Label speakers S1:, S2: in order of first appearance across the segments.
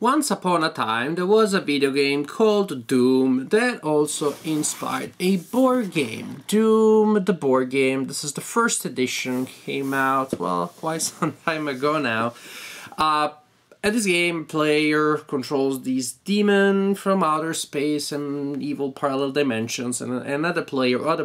S1: Once upon a time, there was a video game called Doom that also inspired a board game. Doom, the board game. This is the first edition, came out, well, quite some time ago now. And this game, player controls these demons from outer space and evil parallel dimensions, and other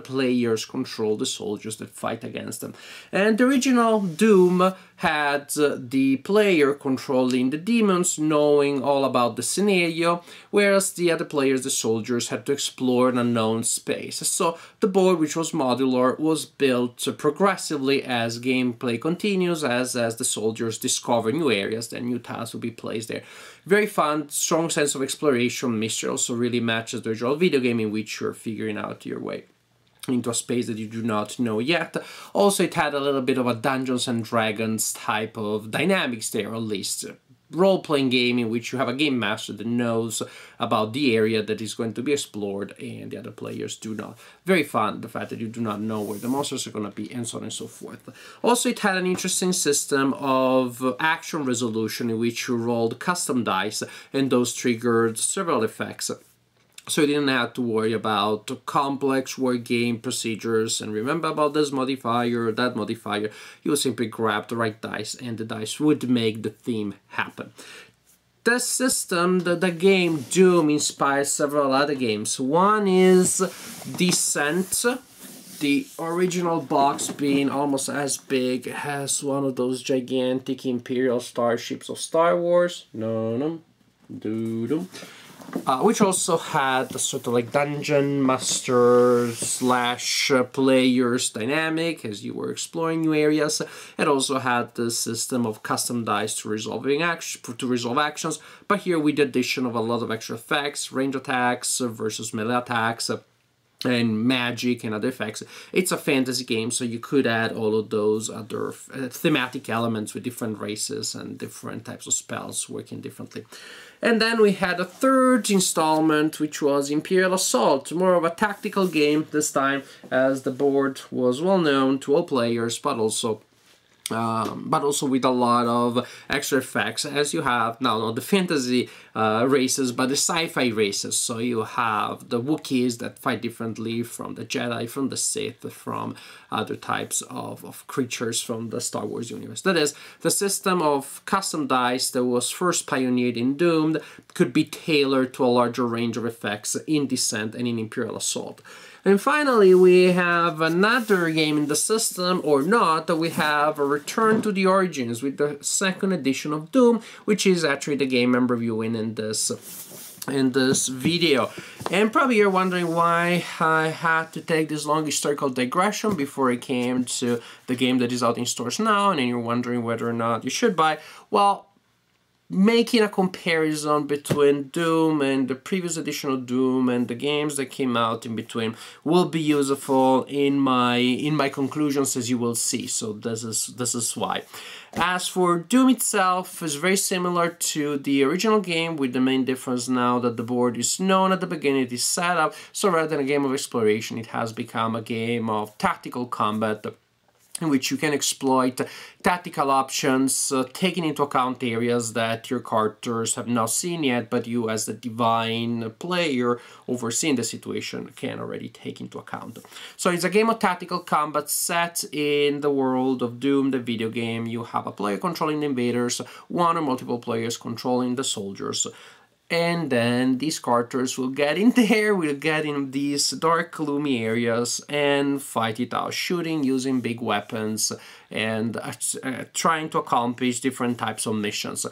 S1: players control the soldiers that fight against them. And the original Doom had the player controlling the demons, knowing all about the scenario, whereas the other players, the soldiers, had to explore an unknown space. So the board, which was modular, was built progressively as gameplay continues, as the soldiers discover new areas, then new tasks will be placed there. Very fun, strong sense of exploration, mystery, also really matches the original video game in which you're figuring out your way into a space that you do not know yet. Also, it had a little bit of a Dungeons and Dragons type of dynamics there, at least. Role-playing game in which you have a game master that knows about the area that is going to be explored and the other players do not. Very fun, the fact that you do not know where the monsters are going to be, and so on and so forth. Also, it had an interesting system of action resolution in which you rolled custom dice, and those triggered several effects. So you didn't have to worry about complex word game procedures and remember about this modifier or that modifier. You would simply grab the right dice and the dice would make the theme happen. The system, the game Doom, inspires several other games. One is Descent. The original box being almost as big as one of those gigantic Imperial starships of Star Wars. Which also had a sort of like dungeon master slash players dynamic as you were exploring new areas. It also had the system of custom dice to resolve actions, but here with the addition of a lot of extra effects, range attacks versus melee attacks, and magic and other effects. It's a fantasy game, so you could add all of those other thematic elements with different races and different types of spells working differently. And then we had a third installment, which was Imperial Assault, more of a tactical game this time, as the board was well known to all players, but also with a lot of extra effects, as you have now not the fantasy races, but the sci-fi races. So you have the Wookiees that fight differently from the Jedi, from the Sith, from other types of creatures from the Star Wars universe. That is, the system of custom dice that was first pioneered in Doom could be tailored to a larger range of effects in Descent and in Imperial Assault. And finally, we have another game in the system, or not, that we have a Return to the Origins with the second edition of Doom, which is actually the game I'm reviewing in this video. And probably you're wondering why I had to take this long historical digression before I came to the game that is out in stores now, and then you're wondering whether or not you should buy. Well, making a comparison between Doom and the previous edition of Doom and the games that came out in between will be useful in my conclusions, as you will see. So this is why. As for Doom itself, it's very similar to the original game, with the main difference now that the board is known at the beginning, it is set up. So rather than a game of exploration, it has become a game of tactical combat, in which you can exploit tactical options, taking into account areas that your characters have not seen yet, but you as the divine player overseeing the situation can already take into account. So it's a game of tactical combat set in the world of Doom, the video game. You have a player controlling the invaders, one or multiple players controlling the soldiers. And then these characters will get in there, will get in these dark, gloomy areas and fight it out, shooting, using big weapons, and trying to accomplish different types of missions.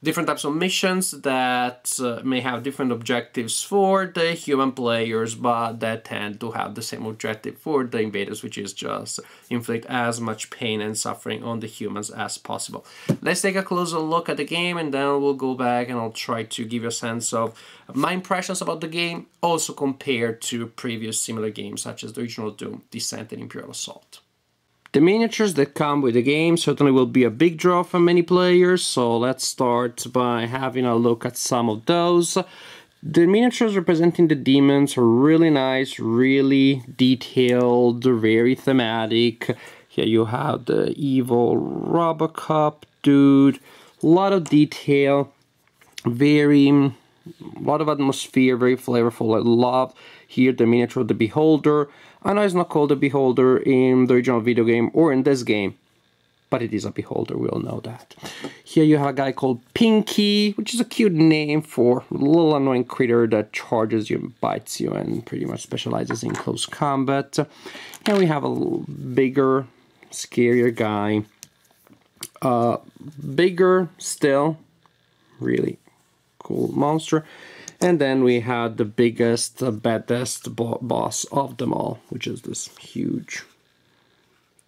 S1: Different types of missions that may have different objectives for the human players, but that tend to have the same objective for the invaders, which is just inflict as much pain and suffering on the humans as possible. Let's take a closer look at the game, and then we'll go back and I'll try to give you a sense of my impressions about the game, also compared to previous similar games such as the original Doom, Descent, and Imperial Assault. The miniatures that come with the game certainly will be a big draw for many players, so let's start by having a look at some of those. The miniatures representing the demons are really nice, really detailed, very thematic. Here you have the evil Robocop dude, a lot of detail. Very, a lot of atmosphere, very flavorful. I love here the miniature of the Beholder. I know it's not called the Beholder in the original video game or in this game, but it is a Beholder, we all know that. Here you have a guy called Pinky, which is a cute name for a little annoying critter that charges you and bites you and pretty much specializes in close combat. Here we have a little bigger, scarier guy. Bigger still, really cool monster. And then we had the biggest, baddest boss of them all, which is this huge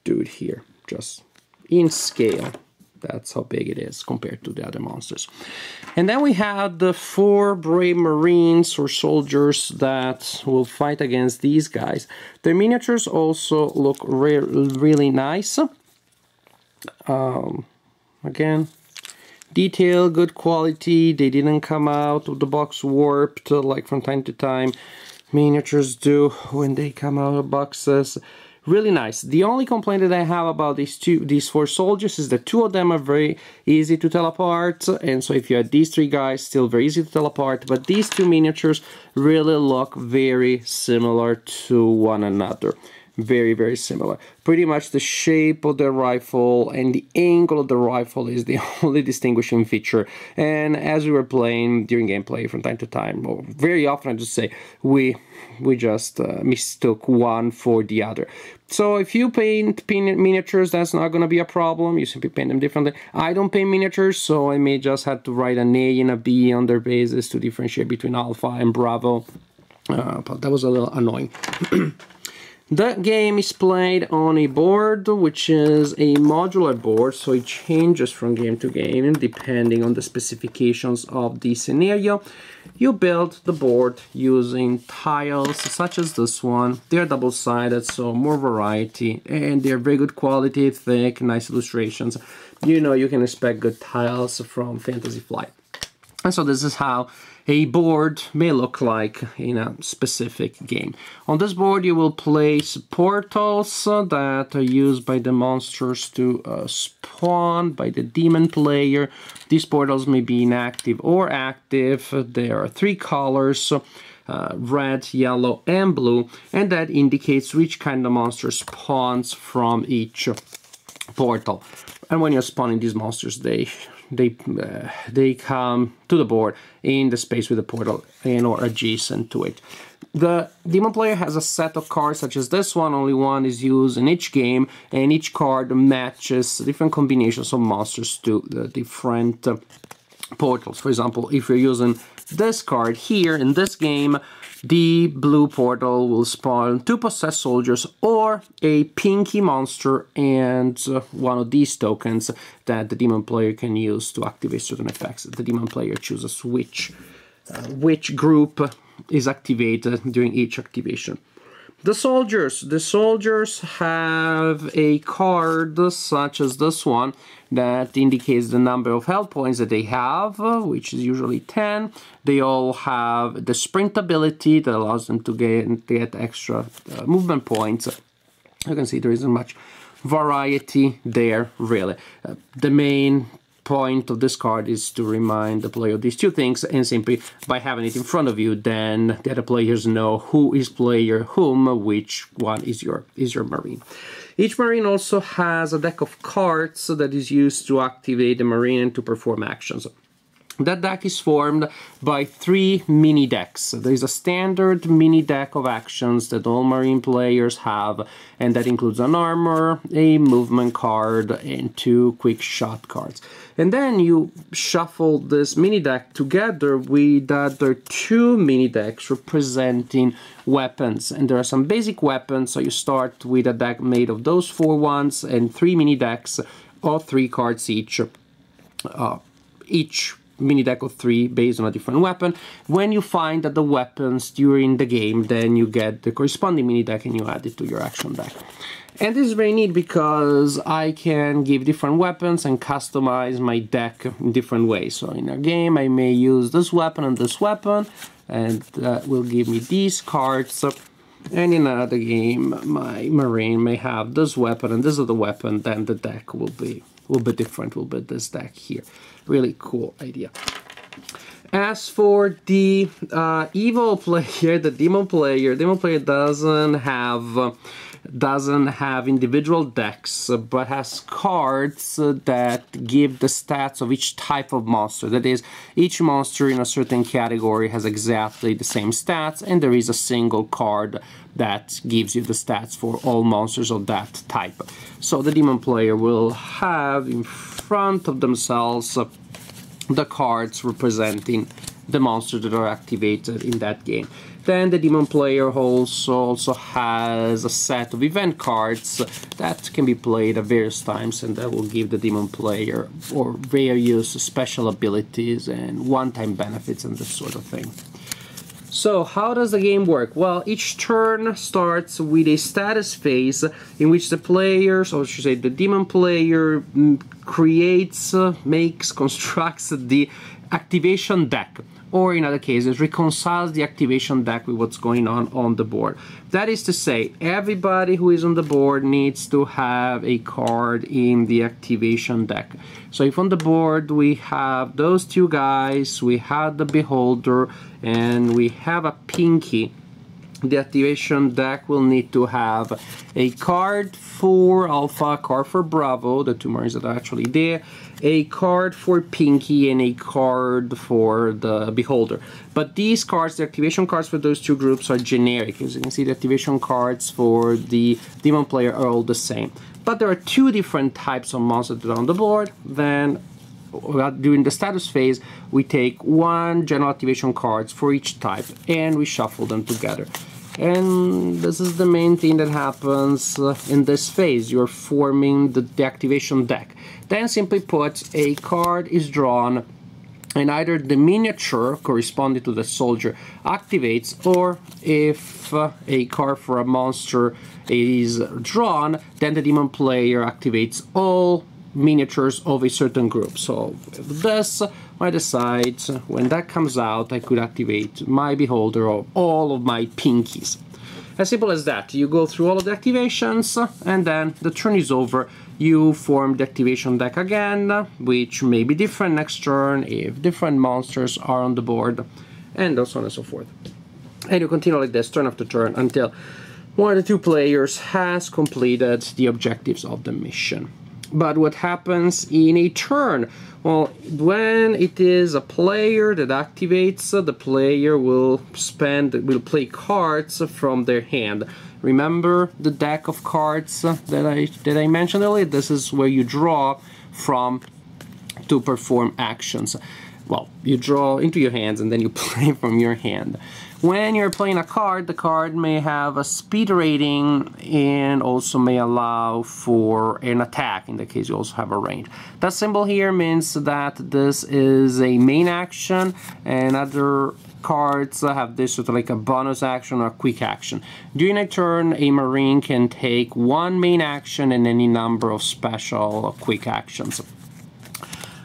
S1: dude here, just in scale. That's how big it is compared to the other monsters. And then we have the 4 brave marines or soldiers that will fight against these guys. The miniatures also look really nice. Again, detail, good quality. They didn't come out of the box warped like from time to time miniatures do when they come out of boxes. Really nice. The only complaint that I have about these 4 soldiers is that 2 of them are very easy to tell apart, and so if you had these 3 guys, still very easy to tell apart, but these 2 miniatures really look very similar to one another. Very, very similar. Pretty much the shape of the rifle and the angle of the rifle is the only distinguishing feature. And as we were playing during gameplay from time to time, or very often I just say, we just mistook one for the other. So if you paint miniatures, that's not going to be a problem. You simply paint them differently. I don't paint miniatures, so I may just have to write an A and a B on their bases to differentiate between Alpha and Bravo. But that was a little annoying. The game is played on a board, which is a modular board, so it changes from game to game depending on the specifications of the scenario. You build the board using tiles such as this one. They're double-sided, so more variety, and they're very good quality, thick, nice illustrations. You know you can expect good tiles from Fantasy Flight. And so this is how a board may look like in a specific game. On this board you will place portals that are used by the monsters to spawn by the demon player. These portals may be inactive or active. There are 3 colors, red, yellow, and blue, and that indicates which kind of monster spawns from each portal. And when you're spawning these monsters, they come to the board in the space with the portal and or adjacent to it. The demon player has a set of cards such as this one. Only one is used in each game, and each card matches different combinations of monsters to the different portals. For example, if you're using this card here in this game, the blue portal will spawn 2 possessed soldiers or a pinky monster and one of these tokens that the demon player can use to activate certain effects. The demon player chooses which group is activated during each activation. The soldiers have a card such as this one that indicates the number of health points that they have, which is usually 10. They all have the sprint ability that allows them to get extra movement points. You can see there isn't much variety there, really. The main point of this card is to remind the player of these 2 things, and simply by having it in front of you, then the other players know who is player whom, which one is your marine. Each marine also has a deck of cards that is used to activate the marine and to perform actions. That deck is formed by 3 mini decks. There is a standard mini deck of actions that all marine players have, and that includes an armor, a movement card, and 2 quick shot cards. And then you shuffle this mini deck together with other 2 mini decks representing weapons. And there are some basic weapons, so you start with a deck made of those 4 ones and 3 mini decks of 3 cards each. Each mini deck of 3 based on a different weapon. When you find that the weapons during the game, then you get the corresponding mini deck and you add it to your action deck. And this is very neat because I can give different weapons and customize my deck in different ways. So in a game I may use this weapon, and that will give me these cards. And in another game my marine may have this weapon and this other weapon, then the deck will be different, will be this deck here. Really cool idea. As for the evil player, the demon player doesn't have individual decks, but has cards that give the stats of each type of monster. That is, each monster in a certain category has exactly the same stats, and there is a single card that gives you the stats for all monsters of that type. So the demon player will have in front of themselves the cards representing the monsters that are activated in that game. Then the demon player also has a set of event cards that can be played at various times, and that will give the demon player or various special abilities and one-time benefits and this sort of thing. So how does the game work? Well, each turn starts with a status phase in which the players, or I should say the demon player, creates, constructs the activation deck, or in other cases reconciles the activation deck with what's going on the board. That is to say, everybody who is on the board needs to have a card in the activation deck. So if on the board we have those two guys, we have the Beholder, and we have a Pinky, the activation deck will need to have a card for Alpha, a card for Bravo, the two Marines that are actually there, a card for Pinky, and a card for the Beholder. But these cards, the activation cards for those two groups, are generic. As you can see, the activation cards for the demon player are all the same. But there are two different types of monsters that are on the board. Then during the status phase, we take one general activation cards for each type and we shuffle them together. And this is the main thing that happens in this phase. You're forming the activation deck. Then, simply put, a card is drawn, and either the miniature corresponding to the soldier activates, or if a card for a monster is drawn, then the demon player activates all miniatures of a certain group. So with this, I decide when that comes out, I could activate my Beholder or all of my Pinkies. As simple as that. You go through all of the activations, and then the turn is over. You form the activation deck again, which may be different next turn if different monsters are on the board, and so on and so forth. And you continue like this, turn after turn, until one of the two players has completed the objectives of the mission. But what happens in a turn? Well, when it is a player that activates, the player will play cards from their hand. Remember the deck of cards that I mentioned earlier? This is where you draw from to perform actions. Well, you draw into your hands and then you play from your hand. When you're playing a card, the card may have a speed rating and also may allow for an attack. In the case, you also have a range. That symbol here means that this is a main action, and other cards have this sort of like a bonus action or a quick action. During a turn, a Marine can take one main action and any number of special or quick actions.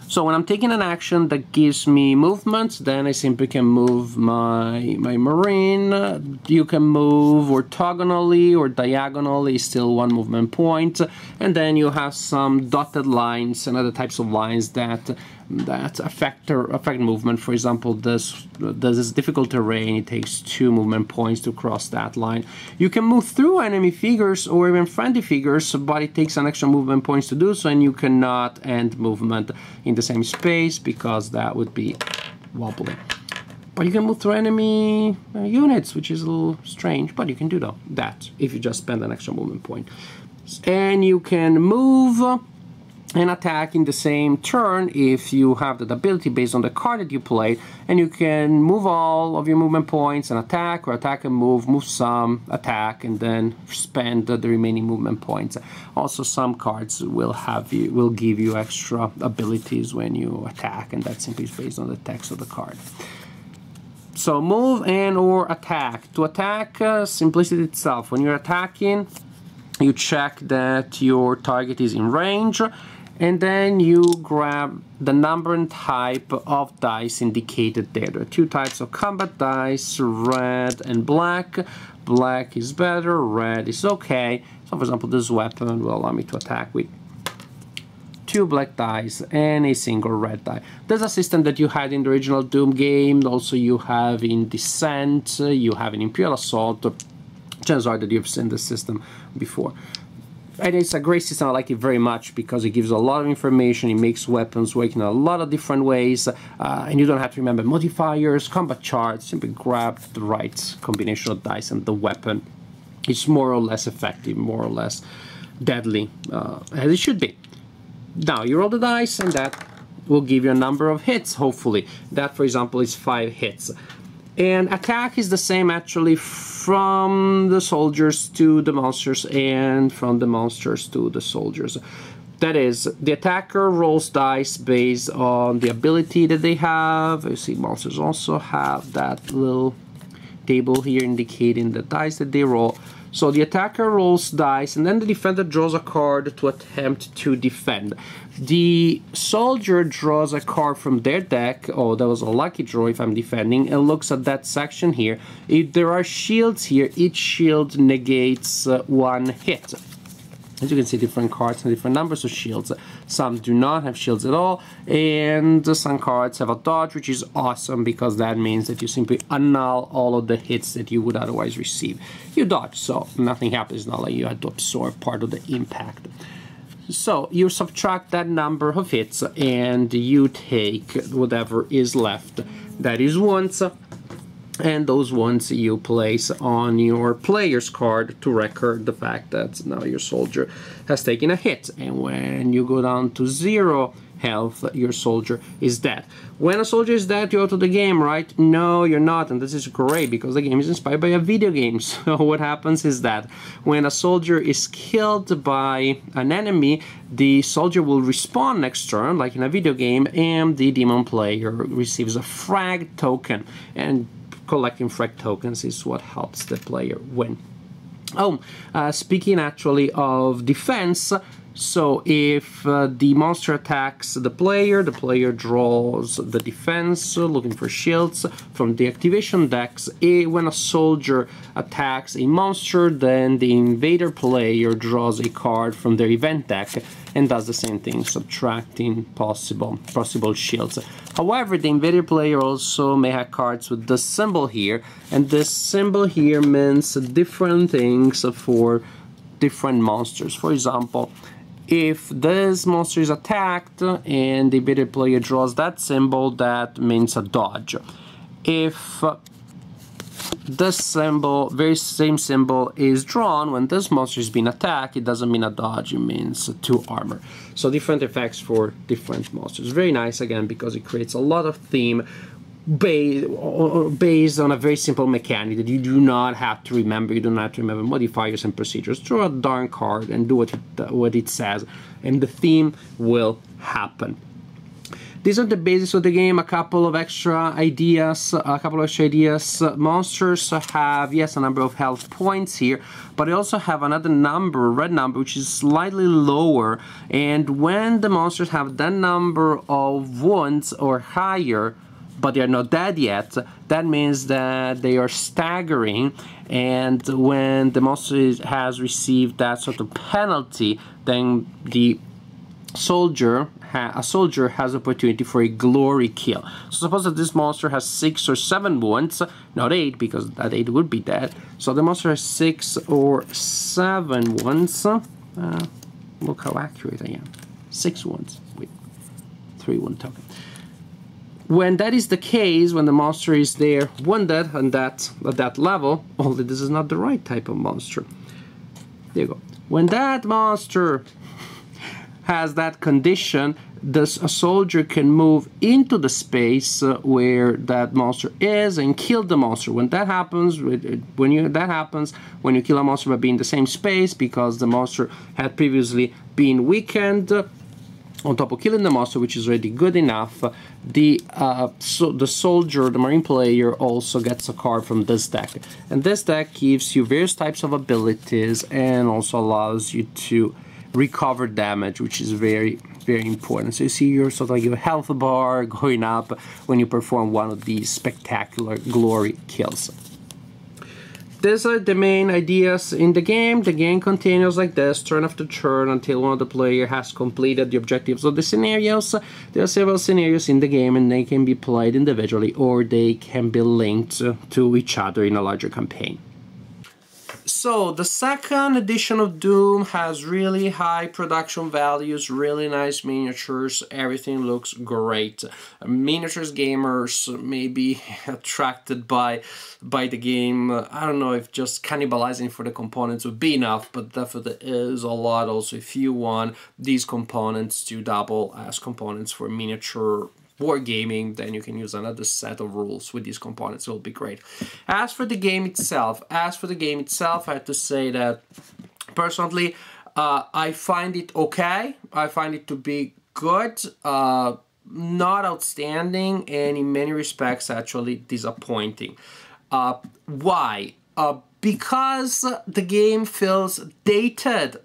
S1: So when I'm taking an action that gives me movement, then I simply can move my Marine. You can move orthogonally or diagonally, still one movement point. And then you have some dotted lines and other types of lines that affect movement. For example, this is difficult terrain. It takes 2 movement points to cross that line. You can move through enemy figures or even friendly figures, but it takes an extra movement points to do so, and you cannot end movement in the same space because that would be wobbly. But you can move through enemy units, which is a little strange, but you can do that if you just spend an extra movement point. And you can move and attack in the same turn if you have that ability based on the card that you play, and you can move all of your movement points and attack, or attack and move some, attack, and then spend the remaining movement points. Also, some cards will give you extra abilities when you attack, and that simply is based on the text of the card. So move and or attack. To attack, simplicity itself. When you're attacking, you check that your target is in range, and then you grab the number and type of dice indicated there. There are 2 types of combat dice, red and black. Black is better, red is okay. So for example, this weapon will allow me to attack with 2 black dice and a single red die. There's a system that you had in the original Doom game, also you have in Descent, you have in Imperial Assault. Chances are that you've seen this system before. And it's a great system. I like it very much because it gives a lot of information. It makes weapons work in a lot of different ways, and you don't have to remember modifiers, combat charts. Simply grab the right combination of dice and the weapon. It's more or less effective, more or less deadly, as it should be. Now you roll the dice, and that will give you a number of hits. Hopefully, that, for example, is 5 hits. And attack is the same actually from the soldiers to the monsters and from the monsters to the soldiers. That is, the attacker rolls dice based on the ability that they have. You see, monsters also have that little table here indicating the dice that they roll. So the attacker rolls dice, and then the defender draws a card to attempt to defend. The soldier draws a card from their deck. Oh, that was a lucky draw if I'm defending. And looks at that section here. If there are shields here, each shield negates 1 hit. As you can see, different cards and different numbers of shields. Some do not have shields at all, and some cards have a dodge, which is awesome because that means that you simply annul all of the hits that you would otherwise receive. You dodge, so nothing happens. It's not like you had to absorb part of the impact. So you subtract that number of hits, and you take whatever is left. That is ones. And those ones you place on your player's card to record the fact that now your soldier has taken a hit. And when you go down to 0 health, your soldier is dead. When a soldier is dead, you're out of the game, right? No, you're not, and this is great because the game is inspired by a video game. So what happens is that when a soldier is killed by an enemy, the soldier will respawn next turn, like in a video game, and the demon player receives a frag token. And collecting frag tokens is what helps the player win. Oh, speaking actually of defense, so if the monster attacks the player draws the defense, looking for shields from the activation decks. When a soldier attacks a monster, then the invader player draws a card from their event deck and does the same thing, subtracting possible shields. However, the invader player also may have cards with this symbol here, and this symbol here means different things for different monsters. For example, if this monster is attacked and the invader player draws that symbol, that means a dodge. If this symbol, very same symbol, is drawn when this monster is being attacked, it doesn't mean a dodge, it means 2 armor. So different effects for different monsters. Very nice again because it creates a lot of theme based on a very simple mechanic that you do not have to remember. You do not have to remember modifiers and procedures. Draw a darn card and do what it says, and the theme will happen. These are the basics of the game. A couple of extra ideas. Monsters have, yes, a number of health points here, but they also have another number, red number, which is slightly lower. And when the monsters have that number of wounds or higher, but they are not dead yet, that means that they are staggering. And when the monster has received that sort of penalty, then the a soldier has opportunity for a glory kill. So suppose that this monster has 6 or 7 wounds, not 8, because that 8 would be dead. So the monster has 6 or 7 wounds. Look how accurate I am. 6 wounds with 3 wound token. When that is the case, when the monster is there wounded at that level, only this is not the right type of monster. There you go. When that monster has that condition, a soldier can move into the space where that monster is and kill the monster. When that happens, when you kill a monster by being in the same space because the monster had previously been weakened, on top of killing the monster, which is already good enough, the soldier, the marine player, also gets a card from this deck. And this deck gives you various types of abilities and also allows you to recover damage, which is very, very important. So you see your sort of like your health bar going up when you perform one of these spectacular glory kills. These are the main ideas in the game. The game continues like this, turn after turn, until one of the player has completed the objectives of the scenarios. There are several scenarios in the game, and they can be played individually, or they can be linked to each other in a larger campaign. So the second edition of Doom has really high production values, really nice miniatures, everything looks great. Miniatures gamers may be attracted by the game. I don't know if just cannibalizing for the components would be enough, but definitely is a lot also if you want these components to double as components for miniature wargaming, then you can use another set of rules with these components. It will be great. As for the game itself, I have to say that personally, I find it okay. I find it to be good, not outstanding, and in many respects actually disappointing. Why? Because the game feels dated.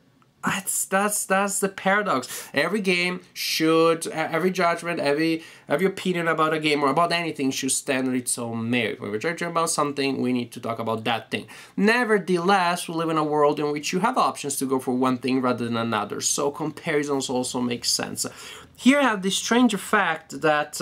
S1: That's the paradox. Every game should, every judgment, every opinion about a game or about anything should stand on its own merit. When we're judging about something, we need to talk about that thing. Nevertheless, we live in a world in which you have options to go for one thing rather than another, so comparisons also make sense. Here I have this strange fact that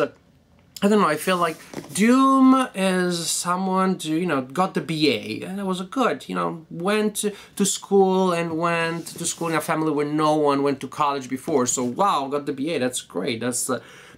S1: I don't know, I feel like Doom is someone who, you know, got the BA, and it was good, you know, went to school and went to school in a family where no one went to college before, so wow, got the BA, that's great, that's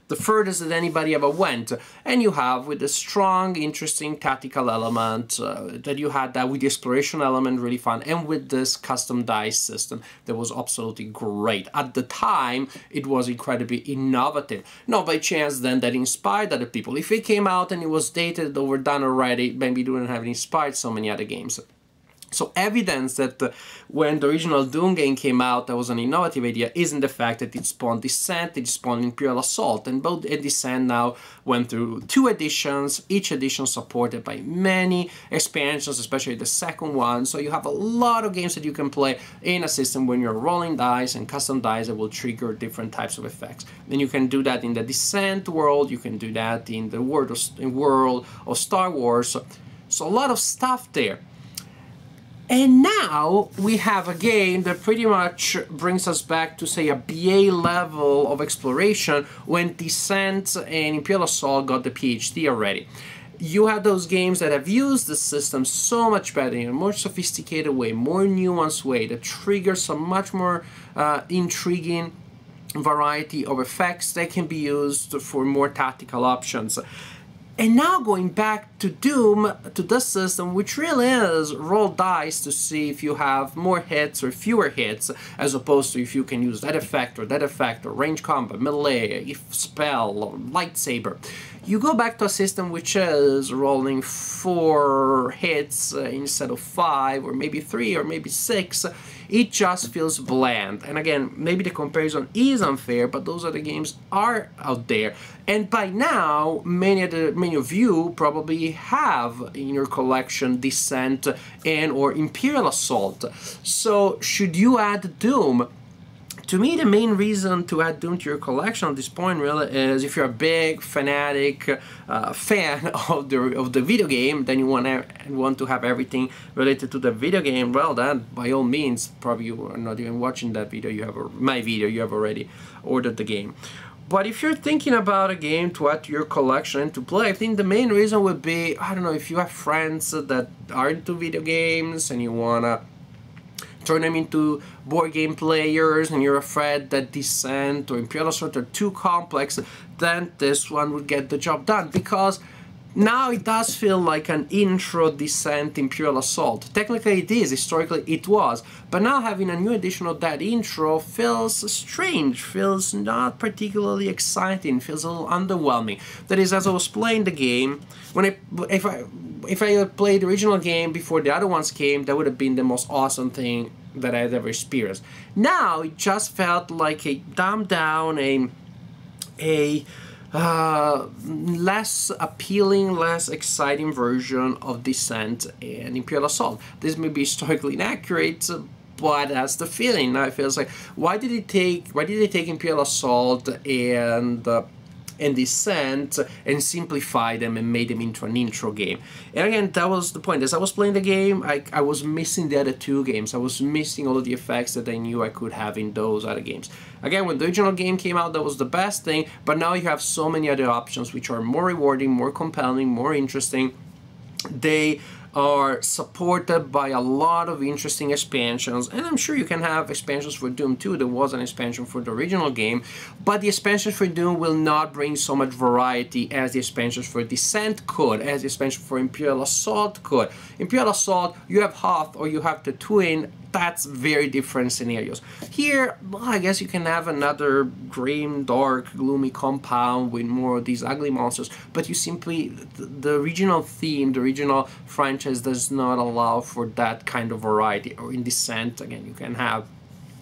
S1: the furthest that anybody ever went. And you have with the strong, interesting tactical element that you had that with the exploration element, really fun, and with this custom dice system that was absolutely great. At the time, it was incredibly innovative. Not by chance then that inspired other people. If it came out and it was dated, overdone already, maybe it wouldn't have inspired so many other games. So evidence that when the original Doom game came out, that was an innovative idea, isn't the fact that it spawned Descent, it spawned Imperial Assault, and both Descent now went through 2 editions, each edition supported by many expansions, especially the second one, so you have a lot of games that you can play in a system when you're rolling dice and custom dice that will trigger different types of effects. And you can do that in the Descent world, you can do that in the world of Star Wars, so a lot of stuff there. And now we have a game that pretty much brings us back to, say, a BA level of exploration when Descent and Imperial Assault got the PhD already. You have those games that have used the system so much better, in a more sophisticated way, more nuanced way, that triggers a much more intriguing variety of effects that can be used for more tactical options. And now going back to Doom, to this system, which really is roll dice to see if you have more hits or fewer hits, as opposed to if you can use that effect, or range combat, melee, if spell, or lightsaber. You go back to a system which is rolling 4 hits instead of 5, or maybe 3, or maybe 6. It just feels bland. And again, maybe the comparison is unfair, but those other games are out there. And by now, many of you probably have in your collection Descent and or Imperial Assault. So should you add Doom? To me, the main reason to add Doom to your collection at this point really is if you're a big fanatic fan of the video game, then you want to have everything related to the video game. Well, then by all means, probably you are not even watching that video. My video. You have already ordered the game. But if you're thinking about a game to add to your collection and to play, I think the main reason would be, I don't know, if you have friends that are into video games and you wanna turn them into board game players and you're afraid that Descent or Imperial Assault are too complex, then this one would get the job done, because now it does feel like an intro Descent Imperial Assault. Technically it is, historically it was, but now having a new edition of that intro feels strange, feels not particularly exciting, feels a little underwhelming. That is, as I was playing the game, if I had played the original game before the other ones came, that would have been the most awesome thing that I had ever experienced. Now it just felt like a dumbed down, less appealing, less exciting version of Descent and Imperial Assault. This may be historically inaccurate, but that's the feeling. Now it feels like, why did they take Imperial Assault and and Descent and simplify them and made them into an intro game. And again, that was the point. As I was playing the game, I was missing the other two games. I was missing all of the effects that I knew I could have in those other games. Again, when the original game came out, that was the best thing, but now you have so many other options which are more rewarding, more compelling, more interesting. They are supported by a lot of interesting expansions, and I'm sure you can have expansions for Doom 2. There was an expansion for the original game, but the expansions for Doom will not bring so much variety as the expansions for Descent could, as the expansion for Imperial Assault could. Imperial Assault, you have Hoth or you have the Twin. That's very different scenarios. Here, well, I guess you can have another grim, dark, gloomy compound with more of these ugly monsters, but you simply, the original theme, the original franchise does not allow for that kind of variety. Or in Descent, again, you can have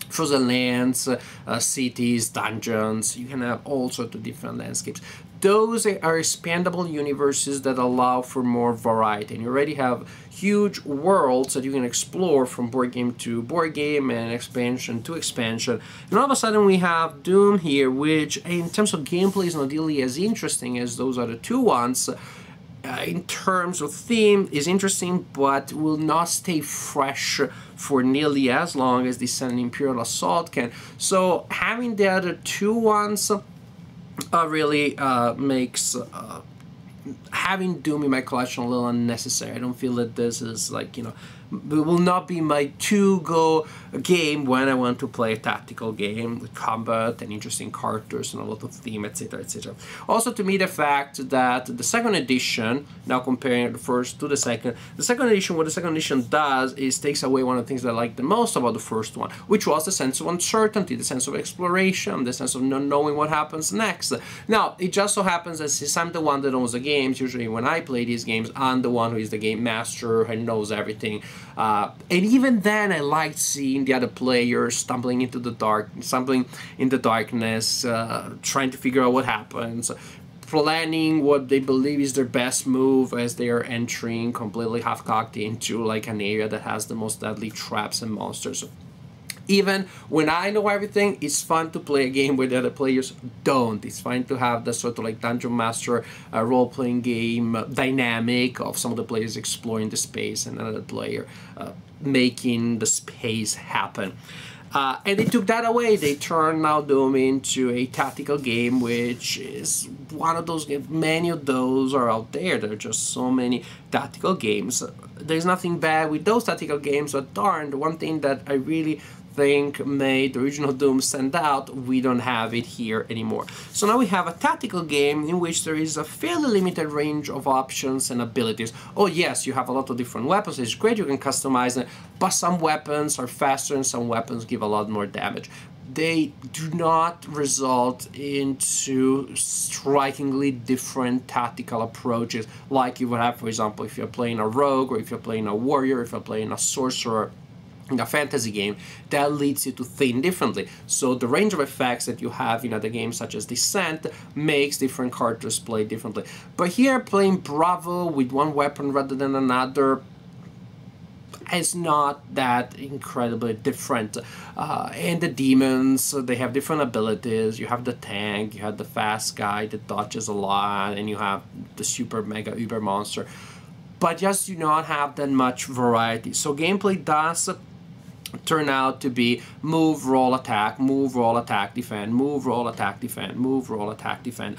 S1: frozen lands, cities, dungeons, you can have all sorts of different landscapes. Those are expandable universes that allow for more variety, and you already have huge worlds that you can explore from board game to board game and expansion to expansion. And all of a sudden we have Doom here, which in terms of gameplay is not really as interesting as those other two ones. In terms of theme is interesting, but will not stay fresh for nearly as long as Descent and Imperial Assault can. So having the other two ones really makes having Doom in my collection a little unnecessary. I don't feel that this is like, you know, it will not be my to-go game when I want to play a tactical game with combat and interesting characters and a lot of theme, etc, etc. Also, to me, the fact that the second edition, now comparing the first to the second edition, what the second edition does is takes away one of the things that I like the most about the first one, which was the sense of uncertainty, the sense of exploration, the sense of not knowing what happens next. Now, it just so happens that since I'm the one that owns the games, usually when I play these games, I'm the one who is the game master and knows everything. And even then, I liked seeing the other players stumbling into the darkness, trying to figure out what happens, planning what they believe is their best move as they are entering completely half-cocked into like an area that has the most deadly traps and monsters. Even when I know everything, it's fun to play a game where the other players don't. It's fun to have the sort of like Dungeon Master role-playing game dynamic of some of the players exploring the space and another player making the space happen. And they took that away. They turned now Doom into a tactical game, which is one of those games. Many of those are out there. There are just so many tactical games. There's nothing bad with those tactical games, but darn, the one thing that I really think made the original Doom stand out, we don't have it here anymore. So now we have a tactical game in which there is a fairly limited range of options and abilities. Oh yes, you have a lot of different weapons, it's great, you can customize them, but some weapons are faster and some weapons give a lot more damage. They do not result into strikingly different tactical approaches like you would have, for example, if you're playing a rogue, or if you're playing a warrior, if you're playing a sorcerer in a fantasy game. That leads you to think differently. So the range of effects that you have in other games such as Descent makes different characters play differently. But here, playing Bravo with one weapon rather than another is not that incredibly different. And the demons, they have different abilities. You have the tank, you have the fast guy that dodges a lot, and you have the super mega uber monster. But just do not have that much variety. So gameplay does turn out to be move, roll, attack, move, roll, attack, defend, move, roll, attack, defend, move, roll, attack, defend.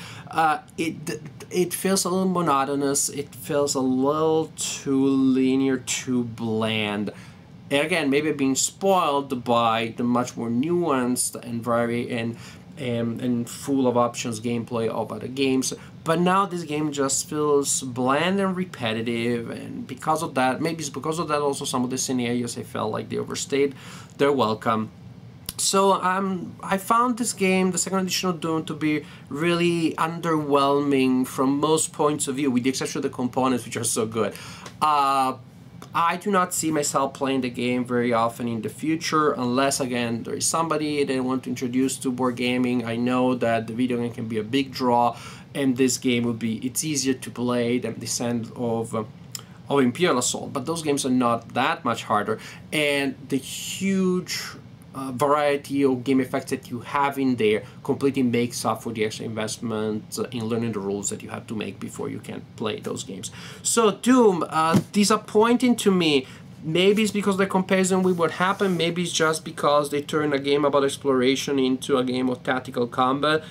S1: It feels a little monotonous. It feels a little too linear, too bland. And again, maybe being spoiled by the much more nuanced and full of options gameplay of other games. But now this game just feels bland and repetitive, and because of that, maybe it's because of that also some of the scenarios I felt like they overstayed their welcome. So I found this game, the second edition of Doom, to be really underwhelming from most points of view, with the exception of the components, which are so good. I do not see myself playing the game very often in the future, unless, again, there is somebody that I want to introduce to board gaming. I know that the video game can be a big draw, and this game would be, it's easier to play than Descent of Imperial Assault, but those games are not that much harder, and the huge variety of game effects that you have in there completely makes up for the extra investment in learning the rules that you have to make before you can play those games. So Doom, disappointing to me. Maybe it's because the comparison with what happened, maybe it's just because they turned a game about exploration into a game of tactical combat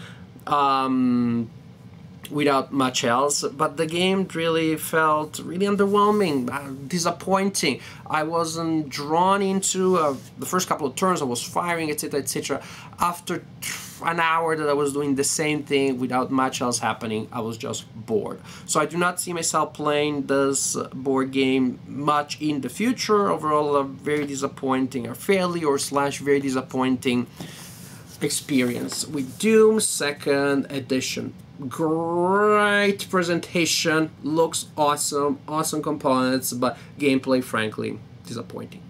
S1: without much else, but the game really felt really underwhelming, disappointing. I wasn't drawn into the first couple of turns. I was firing, etc., etc. After an hour that I was doing the same thing without much else happening, I was just bored. So I do not see myself playing this board game much in the future. Overall, a very disappointing, a fairly or slash very disappointing experience with Doom 2nd Edition. Great presentation, looks awesome, awesome components, but gameplay, frankly, disappointing.